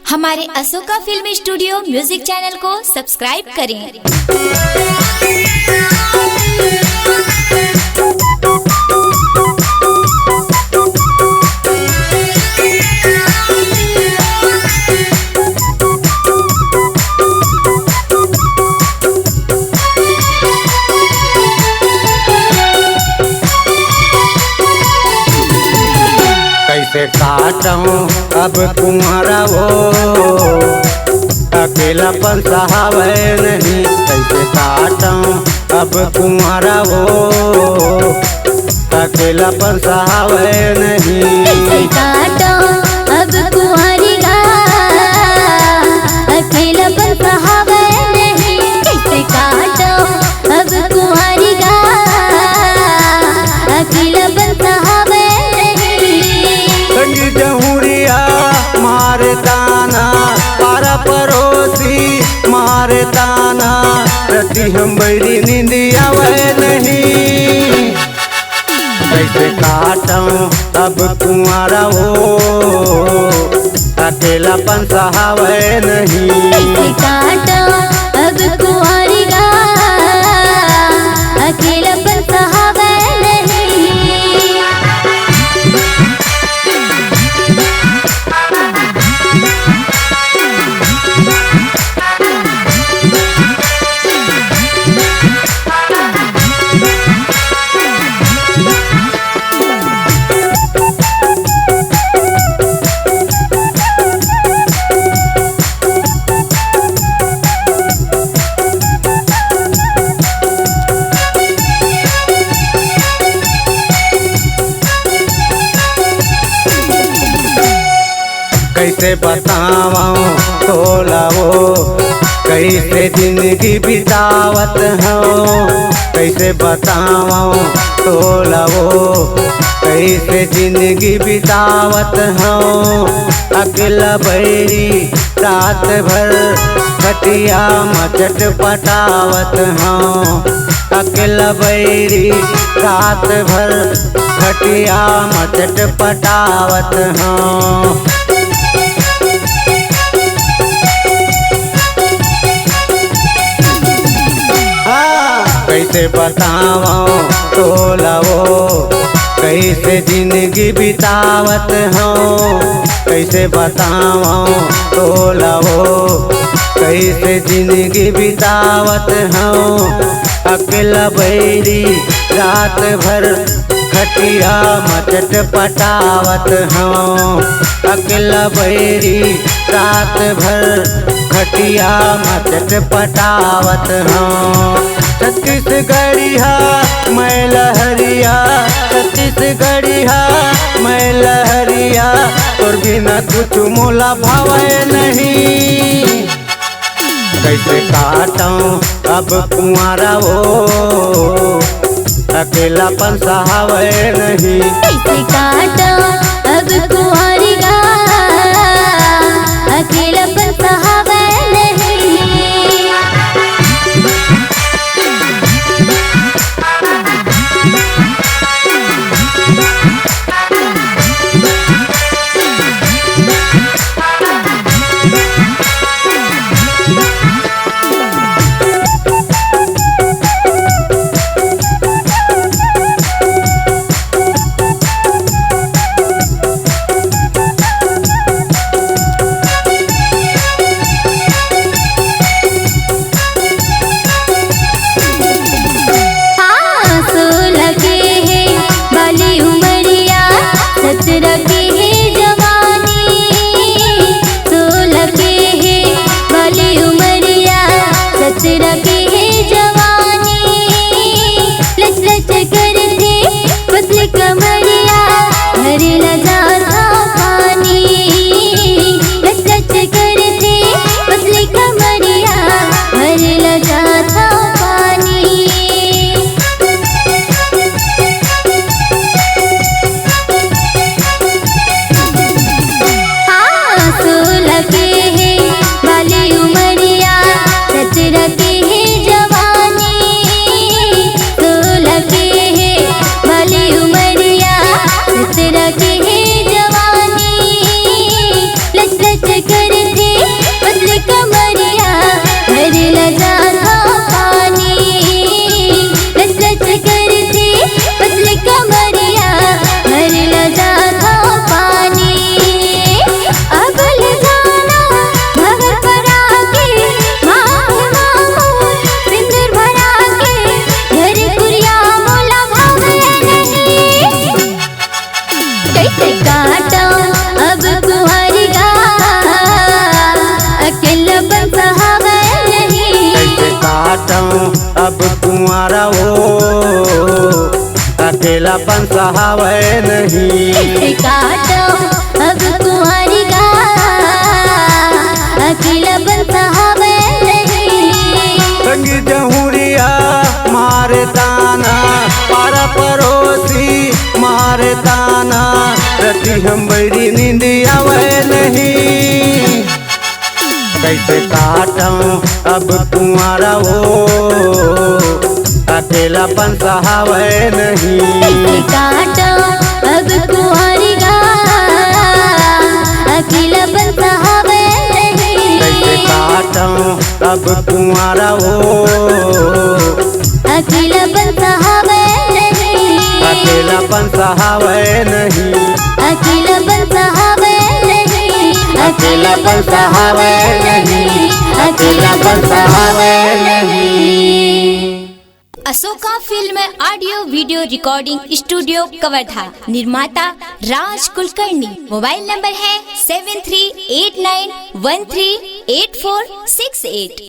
हमारे Ashoka film studio music channel को subscribe करें। कैसे काटूं अब तुम्हारा वो अकेलापन सहावे नहीं। कैसे काटूं अब तुम्हारा वो अकेलापन सहावे नहीं। कैसे काटूं अब तुम्हारी अकेलापन सहावे नहीं। कैसे काटूं अब तुम्हारी अकेलापन सहावे संगी जहुरिया मारे ताना पारा पड़ोसी मारे ताना प्रति हम बैरी नींदिया वह नहीं। कैसे काटूं अब तुम्हारा वो अकेलापन सहावे नहीं। कैसे काटूं अब तुम्हारी अकेलापन सहावे नहीं। कैसे बताऊं तोला वो कैसे जिंदगी बितावत हूँ। कैसे बताऊं तोला वो कैसे जिंदगी बितावत हूँ। अकेला बैरी रात भर खटिया मचट पटावत हूँ। अकेला बैरी रात भर खटिया मचट पटावत हूँ। कैसे बताऊं तोला वो कैसे जिंदगी बितावत हूँ। कैसे बताऊं तोला वो कैसे जिंदगी बितावत हूँ। अकेला बैरी रात भर खटिया मचट पटावत हूँ। अकेला बैरी रात भर खटिया मचट पटावत हूँ। छत्तीसगढ़िया मैं लहरिया छत्तीसगढ़िया मैं लहरिया तोर बिना कुछ मोला भावे नहीं। कैसे काटूं अब तुम्हारा वो अकेलापन सहावे नहीं। कैसे काटूं अब तुम्हारी अकेलापन सहावे नहीं। के जवानी लच लच करती थे पतली कमरिया भर लगा था पानी लच लच करती पतली कमरिया भर लगा था पानी अब ले जाना भवर पर आके मामू सिंदूर भरा के घर कुरिया मोला भावे नहीं कैसे काटा अब कुंवारी गा अकेलापन सहावे नहीं कैसे काटूं अब कुंवारा हो अकेलापन सहावे नहीं कैसे काटा अब कुंवारी गा अकेलापन सहावे नहीं संगी जहुरिया मारे ताना पारा पड़ोसी मारे ताना रति हम बैरी नींद आवे नहीं कैसे काटूं अब कुंवारा हो अकेलापन सहावे नहीं कैसे काटा अब कुंवारी गा अकेलापन सहावे नहीं कैसे काटूं अब कुंवारा हो अकेलापन सहावे नहीं अकेलापन सहावे नहीं अकेलापन सहावे नहीं अकेलापन सहावे नहीं अकेलापन सहावे नहीं। Ashoka film audio video recording studio Kawardha. निर्माता राज कुलकर्णी। मोबाइल नंबर है 7389138468।